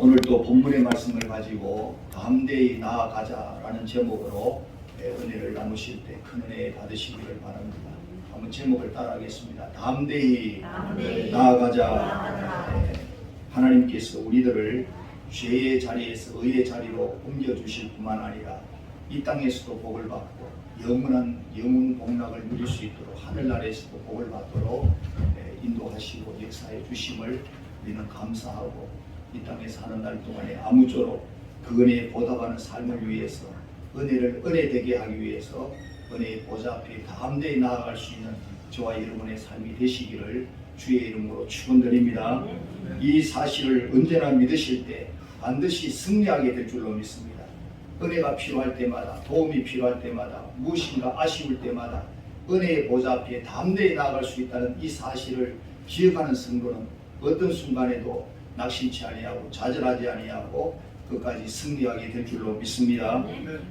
오늘도 본문의 말씀을 가지고 담대히 나아가자라는 제목으로 은혜를 나누실 때 큰 은혜 받으시기를 바랍니다. 한번 제목을 따라하겠습니다. 담대히 나아가자. 하나님께서 우리들을 죄의 자리에서 의의 자리로 옮겨주실 뿐만 아니라 이 땅에서도 복을 받고 영원한 영웅 복락을 누릴 수 있도록 하늘나라에서도 복을 받도록 인도하시고 역사해 주심을 우리는 감사하고 이 땅에 사는 날 동안에 아무쪼록 그 은혜에 보답하는 삶을 위해서 은혜를 은혜되게 하기 위해서 은혜의 보좌 앞에 담대히 나아갈 수 있는 저와 여러분의 삶이 되시기를 주의 이름으로 축원드립니다. 이 사실을 언제나 믿으실 때 반드시 승리하게 될 줄로 믿습니다. 은혜가 필요할 때마다, 도움이 필요할 때마다, 무엇인가 아쉬울 때마다 은혜의 보좌 앞에 담대히 나아갈 수 있다는 이 사실을 기억하는 성도는 어떤 순간에도 낙심치 아니하고 좌절하지 아니하고 끝까지 승리하게 될 줄로 믿습니다.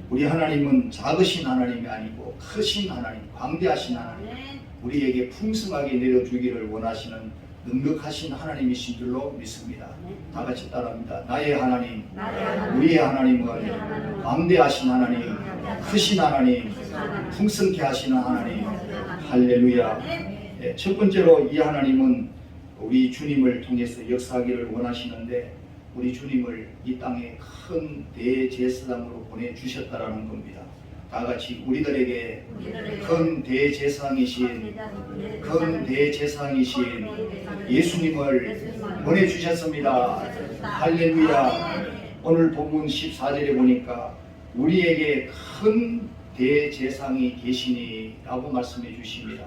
우리 하나님은 작으신 하나님이 아니고 크신 하나님, 광대하신 하나님, 우리에게 풍성하게 내려주기를 원하시는 능력하신 하나님이신 줄로 믿습니다. 다 같이 따라합니다. 나의 하나님, 우리의 하나님은 광대하신 하나님, 크신 하나님, 풍성케 하시는 하나님. 할렐루야. 첫 번째로 이 하나님은 우리 주님을 통해서 역사하기를 원하시는데 우리 주님을 이 땅에 큰 대제사장으로 보내주셨다라는 겁니다. 다 같이 우리들에게 큰 대제사장이신 예수님을 보내주셨습니다. 할렐루야. 오늘 본문 14절에 보니까 우리에게 큰 대제사장이 계시니 라고 말씀해 주십니다.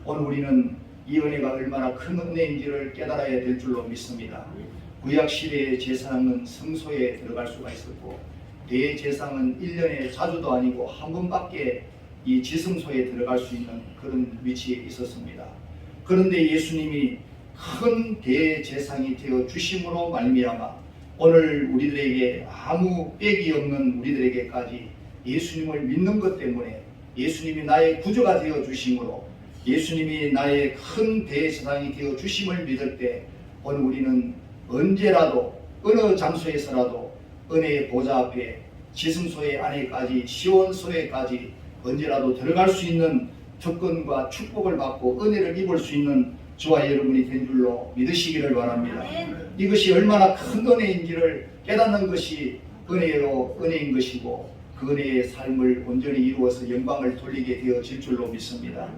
오늘 우리는 이 은혜가 얼마나 큰 은혜인지를 깨달아야 될 줄로 믿습니다. 구약시대의 제사장은 성소에 들어갈 수가 있었고 대제사장은 1년에 자주도 아니고 한 번밖에 이 지성소에 들어갈 수 있는 그런 위치에 있었습니다. 그런데 예수님이 큰 대제사장이 되어 주심으로 말미암아 오늘 우리들에게 아무 빽이 없는 우리들에게까지 예수님을 믿는 것 때문에 예수님이 나의 구주가 되어 주심으로 예수님이 나의 큰 대제사장이 되어 주심을 믿을 때 오늘 우리는 언제라도 어느 장소에서라도 은혜의 보좌 앞에 지성소의 안에까지 시온소에까지 언제라도 들어갈 수 있는 특권과 축복을 받고 은혜를 입을 수 있는 저와 여러분이 된 줄로 믿으시기를 바랍니다. 이것이 얼마나 큰 은혜인지를 깨닫는 것이 은혜인 것이고 그 은혜의 삶을 온전히 이루어서 영광을 돌리게 되어질 줄로 믿습니다.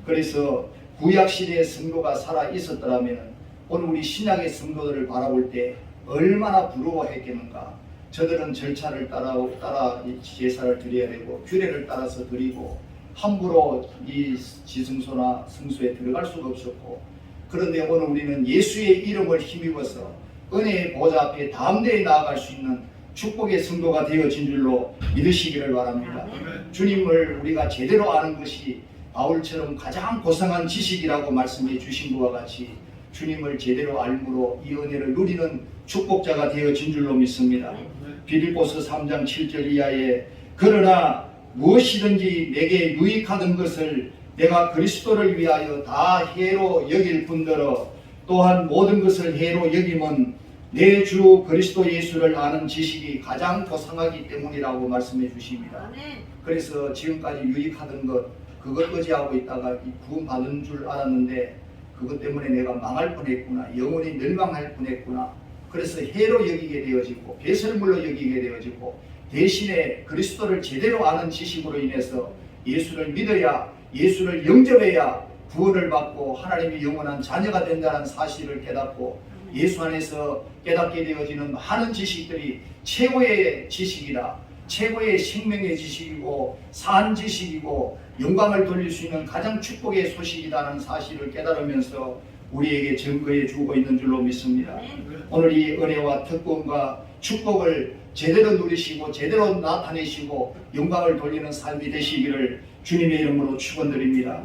그래서 구약시대의 성도가 살아 있었더라면 오늘 우리 신약의 성도들을 바라볼 때 얼마나 부러워했겠는가. 저들은 절차를 따라 제사를 드려야 되고 규례를 따라서 드리고 함부로 이 지성소나 성소에 들어갈 수가 없었고 그런데 오늘 우리는 예수의 이름을 힘입어서 은혜의 보좌 앞에 담대히 나아갈 수 있는 축복의 성도가 되어진 줄로 믿으시기를 바랍니다. 주님을 우리가 제대로 아는 것이 바울처럼 가장 고상한 지식이라고 말씀해 주신 것과 같이 주님을 제대로 알므로 이 은혜를 누리는 축복자가 되어진 줄로 믿습니다. 빌립보서 3장 7절 이하에 그러나 무엇이든지 내게 유익하던 것을 내가 그리스도를 위하여 다 해로 여길 뿐더러 또한 모든 것을 해로 여김은 내 주 그리스도 예수를 아는 지식이 가장 고상하기 때문이라고 말씀해 주십니다. 그래서 지금까지 유익하던 것 그것 의지하고 있다가 구원 받은 줄 알았는데 그것 때문에 내가 망할 뻔했구나, 영원히 멸망할 뻔했구나. 그래서 해로 여기게 되어지고 배설물로 여기게 되어지고 대신에 그리스도를 제대로 아는 지식으로 인해서 예수를 믿어야 예수를 영접해야 구원을 받고 하나님의 영원한 자녀가 된다는 사실을 깨닫고 예수 안에서 깨닫게 되어지는 많은 지식들이 최고의 지식이라 최고의 생명의 지식이고 산 지식이고 영광을 돌릴 수 있는 가장 축복의 소식이라는 사실을 깨달으면서 우리에게 증거해 주고 있는 줄로 믿습니다. 오늘 이 은혜와 특권과 축복을 제대로 누리시고 제대로 나타내시고 영광을 돌리는 삶이 되시기를 주님의 이름으로 축원드립니다.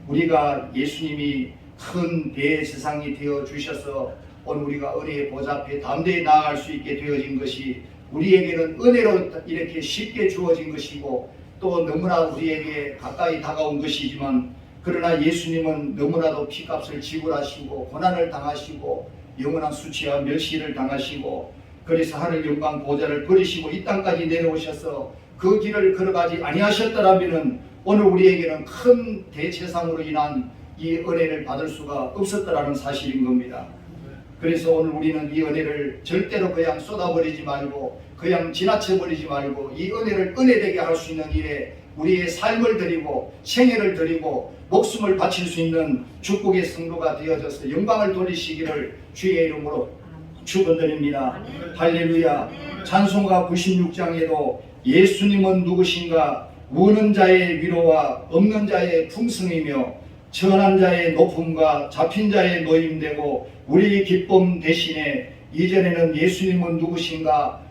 우리가 예수님이 큰 대제사장이 되어 주셔서 오늘 우리가 은혜의 보좌 앞에 담대히 나아갈 수 있게 되어진 것이 우리에게는 은혜로 이렇게 쉽게 주어진 것이고 또 너무나 우리에게 가까이 다가온 것이지만 그러나 예수님은 너무나도 피값을 지불하시고 고난을 당하시고 영원한 수치와 멸시를 당하시고 그래서 하늘 영광 보좌를 버리시고 이 땅까지 내려오셔서 그 길을 걸어가지 아니하셨더라면 오늘 우리에게는 큰 대제사장으로 인한 이 은혜를 받을 수가 없었더라는 사실인 겁니다. 그래서 오늘 우리는 이 은혜를 절대로 그냥 쏟아버리지 말고 그냥 지나쳐버리지 말고 이 은혜를 은혜되게 할 수 있는 일에 우리의 삶을 드리고 생애를 드리고 목숨을 바칠 수 있는 축복의 성도가 되어져서 영광을 돌리시기를 주의 이름으로 축원드립니다. 할렐루야. 찬송가 96장에도 예수님은 누구신가? 우는 자의 위로와 없는 자의 풍성이며 천한 자의 높음과 잡힌 자의 노임되고 우리의 기쁨 대신에 이전에는 예수님은 누구신가?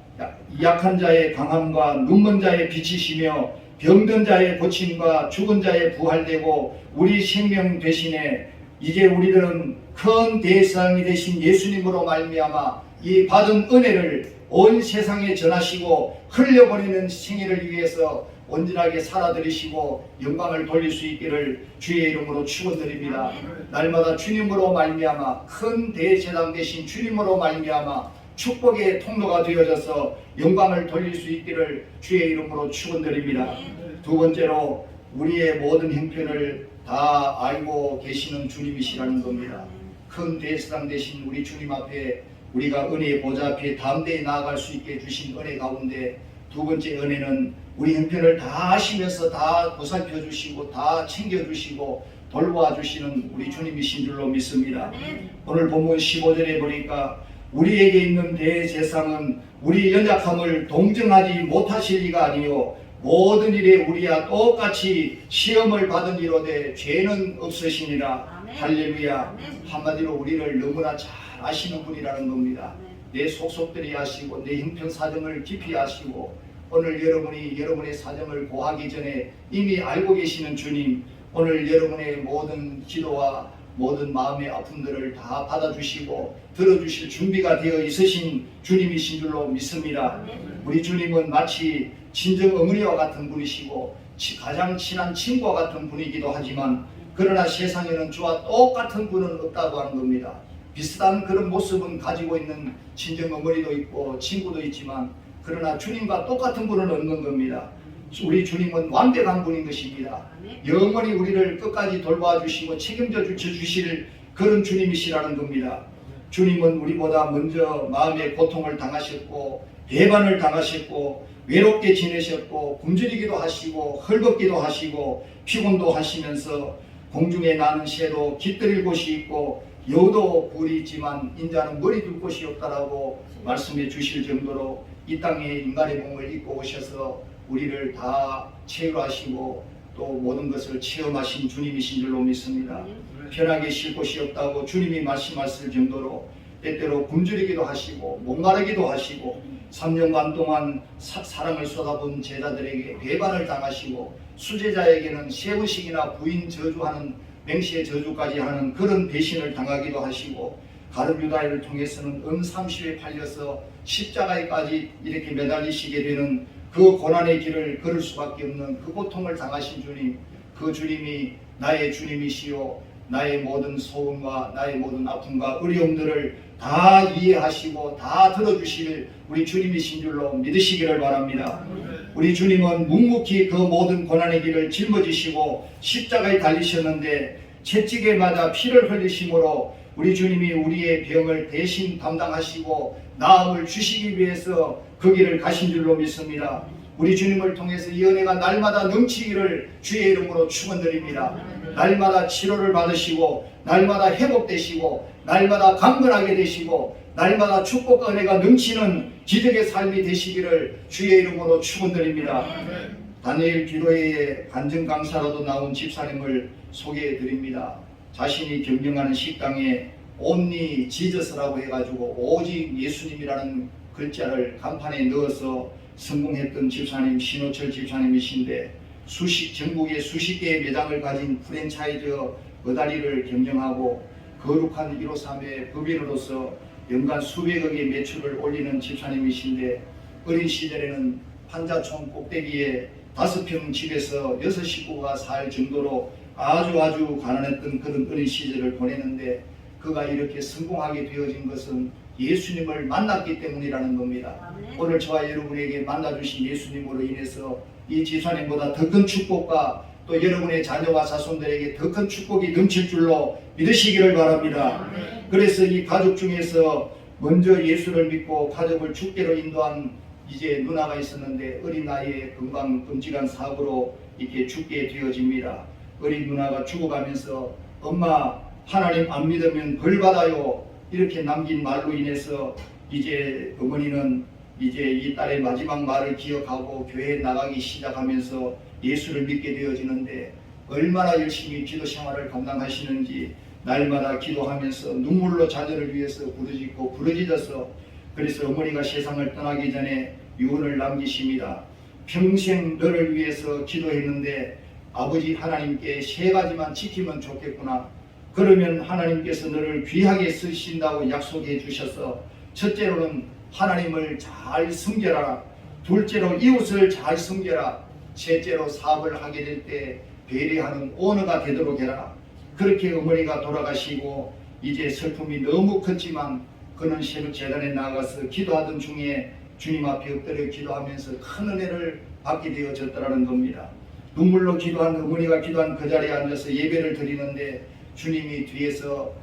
약한 자의 강함과 눈먼 자의 빛이시며 병든 자의 고침과 죽은 자의 부활되고 우리 생명 대신에 이제 우리들은 큰 대상이 되신 예수님으로 말미암아 이 받은 은혜를 온 세상에 전하시고 흘려보내는 생애를 위해서 온전하게 살아들이시고 영광을 돌릴 수 있기를 주의 이름으로 축원드립니다. 날마다 주님으로 말미암아 큰 대제사장 되신 주님으로 말미암아 축복의 통로가 되어져서 영광을 돌릴 수 있기를 주의 이름으로 축원드립니다. 두 번째로 우리의 모든 형편을 다 알고 계시는 주님이시라는 겁니다. 큰 대제사장 되신 우리 주님 앞에 우리가 은혜의 보좌 앞에 담대히 나아갈 수 있게 주신 은혜 가운데 두 번째 은혜는 우리 형편을 다 아시면서 다 보살펴 주시고 다 챙겨 주시고 돌보아 주시는 우리 주님이신 줄로 믿습니다. 오늘 본문 15절에 보니까 우리에게 있는 대제사장은 우리 연약함을 동정하지 못하실 리가 아니요 모든 일에 우리와 똑같이 시험을 받은 이로되 죄는 없으시니라. 할렐루야. 한마디로 우리를 너무나 잘 아시는 분이라는 겁니다. 내 속속들이 아시고 내 형편 사정을 깊이 아시고 오늘 여러분이 여러분의 사정을 고하기 전에 이미 알고 계시는 주님, 오늘 여러분의 모든 기도와 모든 마음의 아픔들을 다 받아주시고 들어주실 준비가 되어 있으신 주님이신 줄로 믿습니다. 우리 주님은 마치 친정 어머니와 같은 분이시고 가장 친한 친구와 같은 분이기도 하지만 그러나 세상에는 주와 똑같은 분은 없다고 하는 겁니다. 비슷한 그런 모습은 가지고 있는 친정 어머니도 있고 친구도 있지만 그러나 주님과 똑같은 분은 없는 겁니다. 우리 주님은 완벽한 분인 것입니다. 영원히 우리를 끝까지 돌봐 주시고 책임져 주실 그런 주님이시라는 겁니다. 주님은 우리보다 먼저 마음의 고통을 당하셨고 배반을 당하셨고 외롭게 지내셨고 굶주리기도 하시고 헐벗기도 하시고 피곤도 하시면서 공중에 나는 새도 깃들일 곳이 있고 여우도 굴이 있지만 인자는 머리 둘 곳이 없다라고 말씀해 주실 정도로 이 땅에 인간의 몸을 입고 오셔서 우리를 다 체류하시고 또 모든 것을 체험하신 주님이신 줄로 믿습니다. 편하게 쉴 곳이 없다고 주님이 말씀하실 정도로 때때로 굶주리기도 하시고 목마르기도 하시고 3년간 동안 사랑을 쏟아본 제자들에게 배반을 당하시고 수제자에게는 3번씩이나 부인 저주하는 맹시의 저주까지 하는 그런 배신을 당하기도 하시고 가룟 유다를 통해서는 은30에 팔려서 십자가에까지 이렇게 매달리시게 되는 그 고난의 길을 걸을 수밖에 없는 그 고통을 당하신 주님, 그 주님이 나의 주님이시요 나의 모든 소원과 나의 모든 아픔과 어려움들을 다 이해하시고 다 들어주실 우리 주님이신 줄로 믿으시기를 바랍니다. 우리 주님은 묵묵히 그 모든 고난의 길을 짊어지시고 십자가에 달리셨는데 채찍에 맞아 피를 흘리심으로 우리 주님이 우리의 병을 대신 담당하시고 나음을 주시기 위해서 그 길을 가신 줄로 믿습니다. 우리 주님을 통해서 이 은혜가 날마다 넘치기를 주의 이름으로 축원드립니다. 날마다 치료를 받으시고 날마다 회복되시고 날마다 강건하게 되시고 날마다 축복과 은혜가 넘치는 기적의 삶이 되시기를 주의 이름으로 축원드립니다. 다니엘 기도회의 간증 강사로도 나온 집사님을 소개해 드립니다. 자신이 경영하는 식당에 only 지저스라고 해가지고 오직 예수님이라는 글자를 간판에 넣어서 성공했던 집사님 신호철 집사님이신데 전국에 수십 개의 매장을 가진 프랜차이즈 어다리를 경영하고 거룩한 153의 법인으로서 연간 수백억의 매출을 올리는 집사님이신데 어린 시절에는 판자촌 꼭대기에 5평 집에서 6식구가 살 정도로 아주 가난했던 그런 어린 시절을 보내는데 그가 이렇게 성공하게 되어진 것은 예수님을 만났기 때문이라는 겁니다. 오늘 저와 여러분에게 만나주신 예수님으로 인해서 이 집사님보다 더 큰 축복과 또 여러분의 자녀와 자손들에게 더 큰 축복이 넘칠 줄로 믿으시기를 바랍니다. 그래서 이 가족 중에서 먼저 예수를 믿고 가족을 주께로 인도한 이제 누나가 있었는데 어린 나이에 금방 끔찍한 사고로 이렇게 죽게 되어집니다. 어린 누나가 죽어가면서 엄마 하나님 안 믿으면 벌 받아요 이렇게 남긴 말로 인해서 이제 어머니는 이제 이 딸의 마지막 말을 기억하고 교회에 나가기 시작하면서 예수를 믿게 되어지는데 얼마나 열심히 기도 생활을 감당하시는지 날마다 기도하면서 눈물로 자녀를 위해서 부르짖어서 그래서 어머니가 세상을 떠나기 전에 유언을 남기십니다. 평생 너를 위해서 기도했는데 아버지 하나님께 3가지만 지키면 좋겠구나. 그러면 하나님께서 너를 귀하게 쓰신다고 약속해 주셔서 첫째로는 하나님을 잘 섬겨라. 둘째로 이웃을 잘 섬겨라. 셋째로 사업을 하게 될 때 배려하는 오너가 되도록 해라. 그렇게 어머니가 돌아가시고 이제 슬픔이 너무 컸지만 그는 새벽 재단에 나가서 기도하던 중에 주님 앞에 엎드려 기도하면서 큰 은혜를 받게 되어졌다는 겁니다. 눈물로 기도한 어머니가 기도한 그 자리에 앉아서 예배를 드리는데 주님이 뒤에서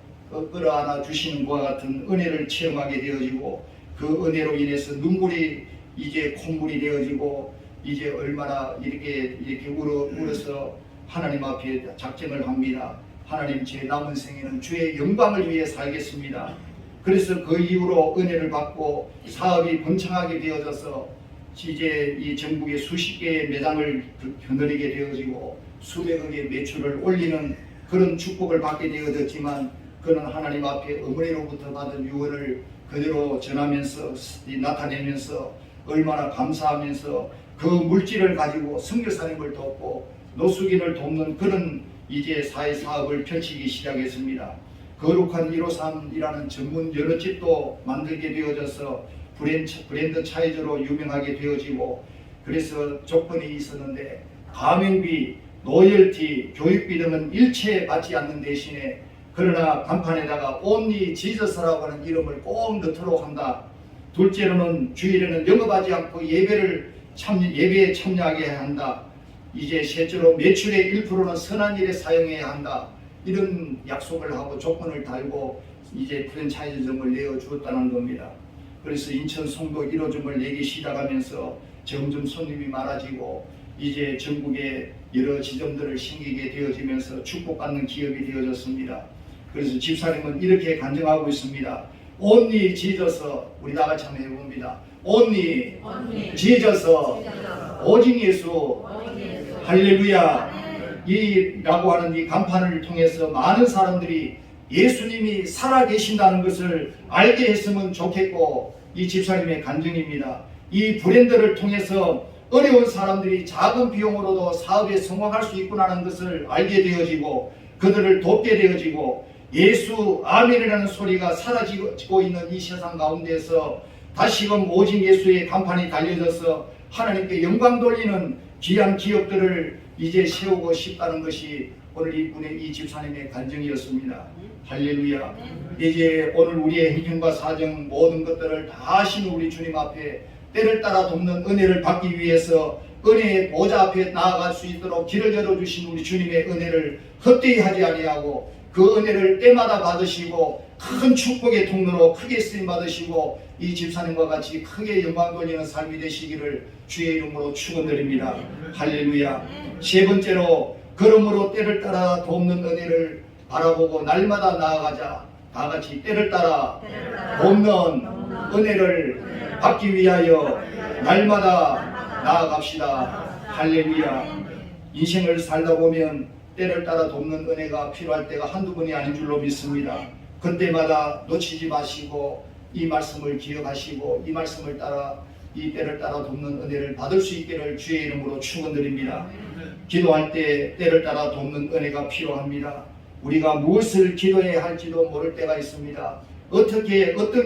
끌어안아 주시는 것과 같은 은혜를 체험하게 되어지고 그 은혜로 인해서 눈물이 이제 콧물이 되어지고 이제 얼마나 이렇게 울어서 하나님 앞에 작정을 합니다. 하나님 제 남은 생에는 주의 영광을 위해 살겠습니다. 그래서 그 이후로 은혜를 받고 사업이 번창하게 되어져서 이제 이 전국에 수십 개의 매장을 거느리게 되어지고 수백억의 매출을 올리는 그런 축복을 받게 되어졌지만 그는 하나님 앞에 어머니로부터 받은 유언을 그대로 전하면서 나타내면서 얼마나 감사하면서 그 물질을 가지고 선교사님을 돕고 노숙인을 돕는 그런 이제 사회사업을 펼치기 시작했습니다. 거룩한 153이라는 전문 연어집도 만들게 되어져서 브랜드 차이저로 유명하게 되어지고 그래서 조건이 있었는데 가맹비, 로열티, 교육비 등은 일체 받지 않는 대신에 그러나 간판에다가 only Jesus라고 하는 이름을 꼭 넣도록 한다. 둘째로는 주일에는 영업하지 않고 예배에 참여하게 한다. 이제 셋째로 매출의 1%는 선한 일에 사용해야 한다. 이런 약속을 하고 조건을 달고 이제 프랜차이즈점을 내어주었다는 겁니다. 그래서 인천 송도 1호점을 내기 시작하면서 점점 손님이 많아지고 이제 전국에 여러 지점들을 생기게 되어지면서 축복받는 기업이 되어졌습니다. 그래서 집사님은 이렇게 간증하고 있습니다. Only Jesus, 우리 다 같이 한번 해봅니다. Only Jesus, 오직 예수, 할렐루야. 이라고 하는 이 간판을 통해서 많은 사람들이 예수님이 살아계신다는 것을 알게 했으면 좋겠고 이 집사님의 간증입니다. 이 브랜드를 통해서 어려운 사람들이 작은 비용으로도 사업에 성공할 수 있구나라는 것을 알게 되어지고 그들을 돕게 되어지고 예수 아멘이라는 소리가 사라지고 있는 이 세상 가운데서 다시금 오직 예수의 간판이 달려져서 하나님께 영광 돌리는 귀한 기업들을 이제 세우고 싶다는 것이 오늘 이분의 이 집사님의 간증이었습니다. 할렐루야. 이제 오늘 우리의 형편과 사정 모든 것들을 다 하신 우리 주님 앞에 때를 따라 돕는 은혜를 받기 위해서 은혜의 보좌 앞에 나아갈 수 있도록 길을 열어주신 우리 주님의 은혜를 헛되이 하지 아니하고 그 은혜를 때마다 받으시고 큰 축복의 통로로 크게 쓰임 받으시고 이 집사님과 같이 크게 영광 돌리는 삶이 되시기를 주의 이름으로 축원드립니다. 할렐루야. 세 번째로 그러므로 때를 따라 돕는 은혜를 바라보고 날마다 나아가자. 다 같이 때를 따라 돕는 은혜를 받기 위하여 날마다 나아갑시다. 할렐루야. 인생을 살다 보면 때를 따라 돕는 은혜가 필요할 때가 한두 번이 아닌 줄로 믿습니다. 그때마다 놓치지 마시고 이 말씀을 기억하시고 이 말씀을 따라 이 때를 따라 돕는 은혜를 받을 수 있기를 주의 이름으로 축원드립니다. 기도할 때 때를 따라 돕는 은혜가 필요합니다. 우리가 무엇을 기도해야 할지도 모를 때가 있습니다. 어떤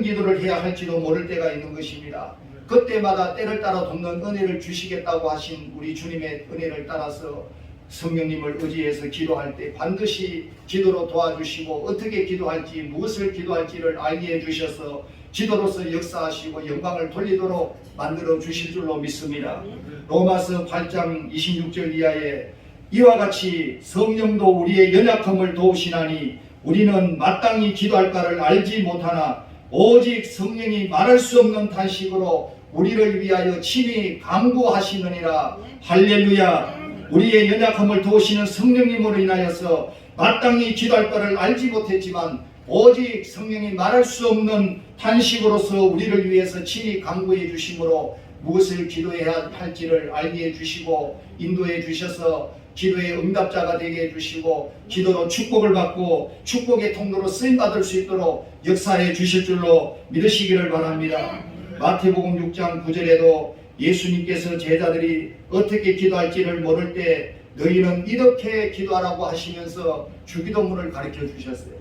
기도를 해야 할지도 모를 때가 있는 것입니다. 그때마다 때를 따라 돕는 은혜를 주시겠다고 하신 우리 주님의 은혜를 따라서 성령님을 의지해서 기도할 때 반드시 기도로 도와주시고 어떻게 기도할지 무엇을 기도할지를 알게 해주셔서 기도로서 역사하시고 영광을 돌리도록 만들어 주실 줄로 믿습니다. 로마서 8장 26절 이하에 이와 같이 성령도 우리의 연약함을 도우시나니 우리는 마땅히 기도할까를 알지 못하나 오직 성령이 말할 수 없는 탄식으로 우리를 위하여 친히 간구하시느니라. 할렐루야. 우리의 연약함을 도우시는 성령님으로 인하여서 마땅히 기도할 바를 알지 못했지만 오직 성령이 말할 수 없는 탄식으로서 우리를 위해서 친히 간구해 주심으로 무엇을 기도해야 할지를 알게 해주시고 인도해 주셔서 기도의 응답자가 되게 해주시고 기도로 축복을 받고 축복의 통로로 쓰임받을 수 있도록 역사해 주실 줄로 믿으시기를 바랍니다. 마태복음 6장 9절에도 예수님께서 제자들이 어떻게 기도할지를 모를 때 너희는 이렇게 기도하라고 하시면서 주기도문을 가르쳐 주셨어요.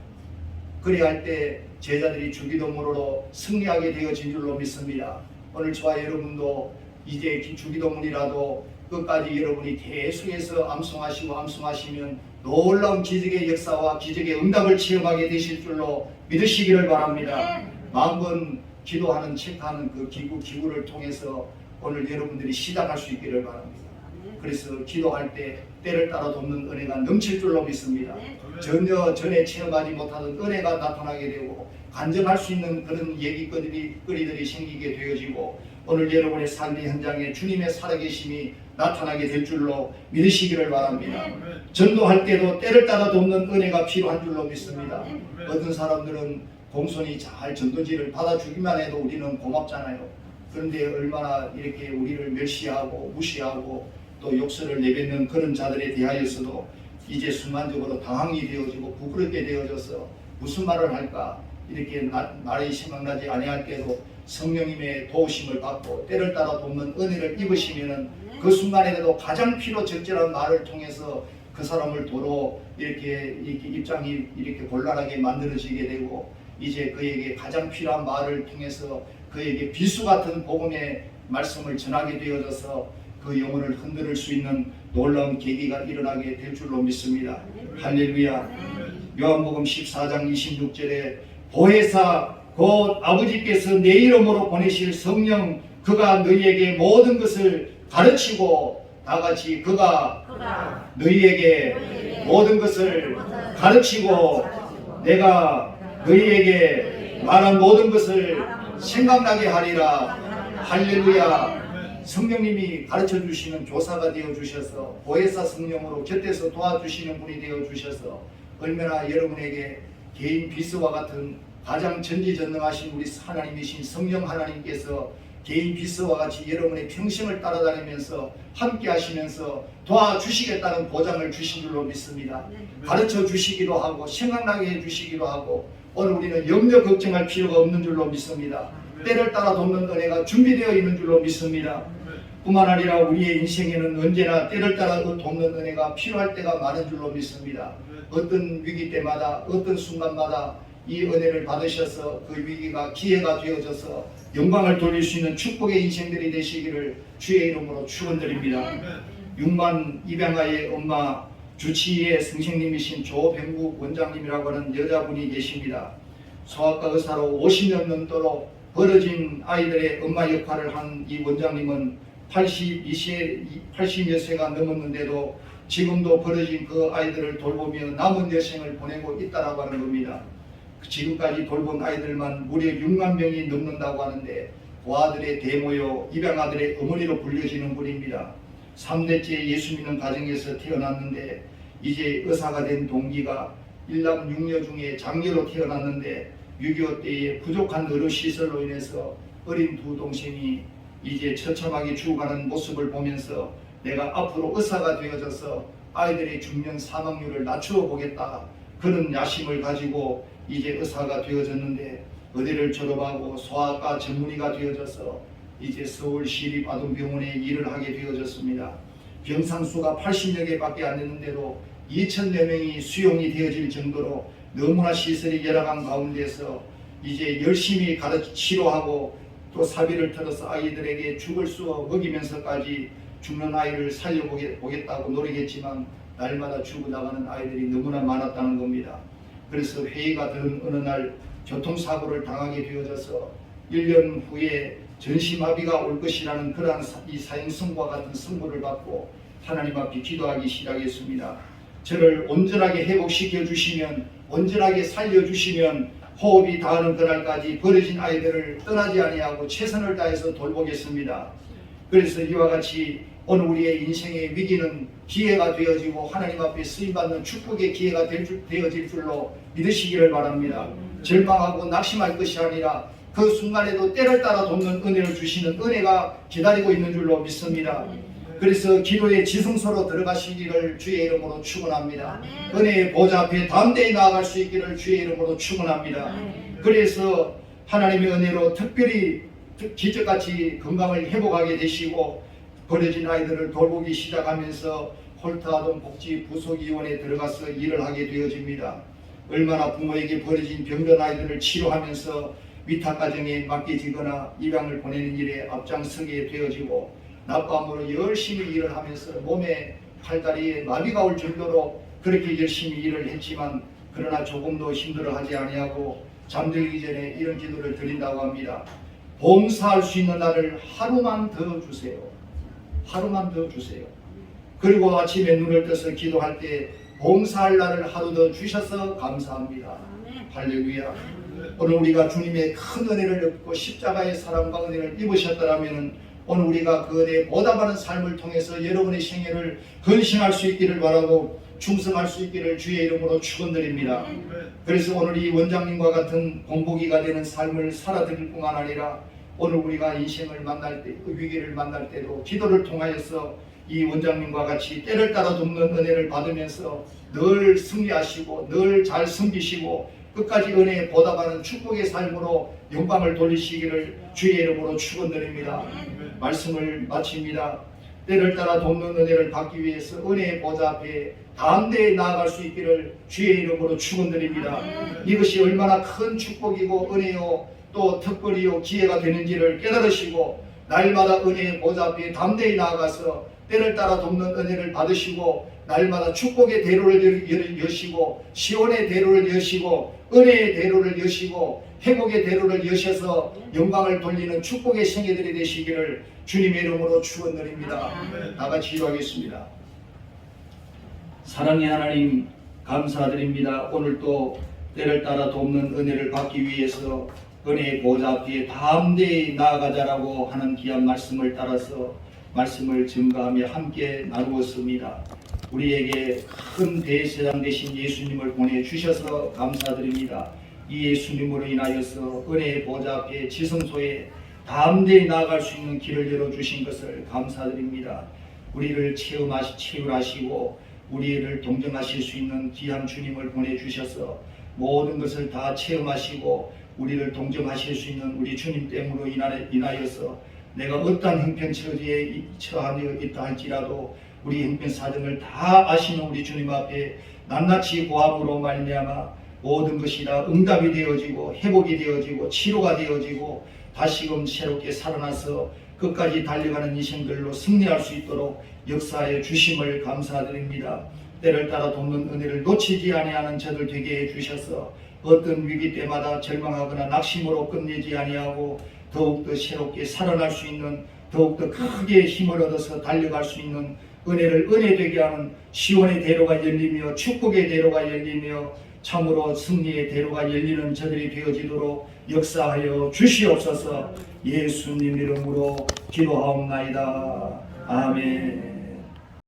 그래야 할 때 제자들이 주기도문으로 승리하게 되어진 줄로 믿습니다. 오늘 저와 여러분도 이제 주기도문이라도 끝까지 여러분이 계속해서 암송하시면 놀라운 기적의 역사와 기적의 응답을 체험하게 되실 줄로 믿으시기를 바랍니다. 만번 기도하는 체크하는 그 기구를 통해서 오늘 여러분들이 시작할 수 있기를 바랍니다. 그래서 기도할 때 때를 따라 돕는 은혜가 넘칠 줄로 믿습니다. 전혀 전에 체험하지 못하던 은혜가 나타나게 되고 간증할 수 있는 그런 얘기거리들이 생기게 되어지고 오늘 여러분의 삶의 현장에 주님의 살아계심이 나타나게 될 줄로 믿으시기를 바랍니다. 전도할 때도 때를 따라 돕는 은혜가 필요한 줄로 믿습니다. 어떤 사람들은 공손히 잘 전도지를 받아주기만 해도 우리는 고맙잖아요. 그런데 얼마나 이렇게 우리를 멸시하고 무시하고 또 욕설을 내뱉는 그런 자들에 대하여서도 이제 순간적으로 당황이 되어지고 부끄럽게 되어져서 무슨 말을 할까 이렇게 말이 생각나지 아니할 때도 성령님의 도우심을 받고 때를 따라 돕는 은혜를 입으시면은 그 순간에도 가장 필요 적절한 말을 통해서 그 사람을 도로 이렇게 입장이 이렇게 곤란하게 만들어지게 되고 이제 그에게 가장 필요한 말을 통해서 그에게 비수 같은 복음의 말씀을 전하게 되어져서 그 영혼을 흔들 수 있는 놀라운 계기가 일어나게 될 줄로 믿습니다. 할렐루야. 요한복음 14장 26절에 보혜사 곧 아버지께서 내 이름으로 보내실 성령 그가 너희에게 모든 것을 가르치고 다같이 그가 너희에게 모든 것을 가르치고 내가 너희에게 말한 모든 것을 생각나게 하리라. 할렐루야. 성령님이 가르쳐 주시는 교사가 되어 주셔서 보혜사 성령으로 곁에서 도와주시는 분이 되어 주셔서 얼마나 여러분에게 개인 비서와 같은 가장 전지전능하신 우리 하나님이신 성령 하나님께서 개인 비서와 같이 여러분의 평생을 따라다니면서 함께 하시면서 도와주시겠다는 보장을 주신 줄로 믿습니다. 가르쳐 주시기도 하고 생각나게 해주시기도 하고 오늘 우리는 염려 걱정할 필요가 없는 줄로 믿습니다. 때를 따라 돕는 은혜가 준비되어 있는 줄로 믿습니다. 뿐만 아니라 우리의 인생에는 언제나 때를 따라 돕는 은혜가 필요할 때가 많은 줄로 믿습니다. 어떤 위기 때마다 어떤 순간마다 이 은혜를 받으셔서 그 위기가 기회가 되어져서 영광을 돌릴 수 있는 축복의 인생들이 되시기를 주의 이름으로 축원드립니다. 6만 입양아의 엄마 주치의의 선생님이신 조병국 원장님이라고 하는 여자분이 계십니다. 소아과 의사로 50년 넘도록 벌어진 아이들의 엄마 역할을 한 이 원장님은 80여 세가 넘었는데도 지금도 벌어진 그 아이들을 돌보며 남은 여생을 보내고 있다라고 하는 겁니다. 지금까지 돌본 아이들만 무려 6만 명이 넘는다고 하는데 그 아들의 대모요 입양아들의 어머니로 불려지는 분입니다. 3대째 예수 믿는 가정에서 태어났는데 이제 의사가 된 동기가 일남 6녀 중에 장녀로 태어났는데 6.25 때에 부족한 의료시설로 인해서 어린 두 동생이 이제 처참하게 죽어가는 모습을 보면서 내가 앞으로 의사가 되어져서 아이들의 중년 사망률을 낮추어 보겠다 그런 야심을 가지고 이제 의사가 되어졌는데 의대를 졸업하고 소아과 전문의가 되어져서 이제 서울시립아동병원에 일을 하게 되어졌습니다. 병상수가 80여 개밖에 안 됐는데도 2,000여 명이 수용이 되어질 정도로 너무나 시설이 열악한 가운데서 이제 열심히 치료하고 또 사비를 털어서 아이들에게 죽을 수 먹이면서까지 죽는 아이를 살려보겠다고 노력했지만 날마다 죽어나가는 아이들이 너무나 많았다는 겁니다. 그래서 회의가 된 어느 날 교통사고를 당하게 되어져서 1년 후에 전시마비가 올 것이라는 그러한 이 사형선고와 같은 선고를 받고 하나님 앞에 기도하기 시작했습니다. 저를 온전하게 회복시켜 주시면, 온전하게 살려주시면 호흡이 닿는 그날까지 버려진 아이들을 떠나지 아니하고 최선을 다해서 돌보겠습니다. 그래서 이와 같이 오늘 우리의 인생의 위기는 기회가 되어지고 하나님 앞에 쓰임받는 축복의 기회가 되어질 줄로 믿으시기를 바랍니다. 절망하고 낙심할 것이 아니라 그 순간에도 때를 따라 돕는 은혜를 주시는 은혜가 기다리고 있는 줄로 믿습니다. 그래서 기도의 지성소로 들어가시기를 주의 이름으로 축원합니다. 은혜의 보좌 앞에 담대히 나아갈 수 있기를 주의 이름으로 축원합니다. 그래서 하나님의 은혜로 특별히 기적같이 건강을 회복하게 되시고 버려진 아이들을 돌보기 시작하면서 홀타동 복지 부속위원회에 들어가서 일을 하게 되어집니다. 얼마나 부모에게 버려진 병든 아이들을 치료하면서 위탁가정에 맡겨지거나 입양을 보내는 일에 앞장서게 되어지고 낮밤으로 열심히 일을 하면서 몸에 팔다리에 마비가 올 정도로 그렇게 열심히 일을 했지만 그러나 조금도 힘들어하지 아니하고 잠들기 전에 이런 기도를 드린다고 합니다. 봉사할 수 있는 날을 하루만 더 주세요. 하루만 더 주세요. 그리고 아침에 눈을 떠서 기도할 때 봉사할 날을 하루 더 주셔서 감사합니다. 할렐루야. 오늘 우리가 주님의 큰 은혜를 얻고 십자가의 사랑과 은혜를 입으셨다면 오늘 우리가 그 은혜에 보답하는 삶을 통해서 여러분의 생애를 헌신할 수 있기를 바라고 충성할 수 있기를 주의 이름으로 축원드립니다. 그래서 오늘 이 원장님과 같은 공복이가 되는 삶을 살아드릴 뿐만 아니라 오늘 우리가 인생을 만날 때, 위기를 만날 때도 기도를 통하여서 이 원장님과 같이 때를 따라 돕는 은혜를 받으면서 늘 승리하시고 늘 잘 섬기시고 끝까지 은혜에 보답하는 축복의 삶으로 영광을 돌리시기를 주의 이름으로 축원드립니다. 말씀을 마칩니다. 때를 따라 돕는 은혜를 받기 위해서 은혜의 보좌 앞에 담대히 나아갈 수 있기를 주의 이름으로 축원드립니다. 이것이 얼마나 큰 축복이고 은혜요 또 특권이요 기회가 되는지를 깨달으시고 날마다 은혜의 보좌 앞에 담대히 나아가서 때를 따라 돕는 은혜를 받으시고 날마다 축복의 대로를 여시고 시온의 대로를 여시고 은혜의 대로를 여시고 회복의 대로를 여셔서 영광을 돌리는 축복의 생애들이 되시기를 주님의 이름으로 축원드립니다. 다 같이 기도하겠습니다. 사랑의 하나님 감사드립니다. 오늘 또 때를 따라 돕는 은혜를 받기 위해서 은혜의 보좌 앞에 담대히 나아가자라고 하는 귀한 말씀을 따라서 말씀을 증거하며 함께 나누었습니다. 우리에게 큰 대제사장 되신 예수님을 보내주셔서 감사드립니다. 이 예수님으로 인하여서 은혜의 보좌 앞에 지성소에 담대히 나아갈 수 있는 길을 열어주신 것을 감사드립니다. 우리를 체험하시고 우리를 동정하실 수 있는 귀한 주님을 보내주셔서 모든 것을 다 체험하시고 우리를 동정하실 수 있는 우리 주님 때문으로 인하여서 내가 어떠한 형편처지에 처하여 있다 할지라도 우리 형편 사정을 다 아시는 우리 주님 앞에 낱낱이 고함으로 말미암아 모든 것이 다 응답이 되어지고 회복이 되어지고 치료가 되어지고 다시금 새롭게 살아나서 끝까지 달려가는 인생들로 승리할 수 있도록 역사해 주심을 감사드립니다. 때를 따라 돕는 은혜를 놓치지 아니하는 저들 되게 해주셔서 어떤 위기 때마다 절망하거나 낙심으로 끝내지 아니하고 더욱더 새롭게 살아날 수 있는 더욱더 크게 힘을 얻어서 달려갈 수 있는 은혜를 은혜되게 하는 시온의 대로가 열리며 축복의 대로가 열리며 참으로 승리의 대로가 열리는 저들이 되어지도록 역사하여 주시옵소서. 예수님 이름으로 기도하옵나이다. 아멘.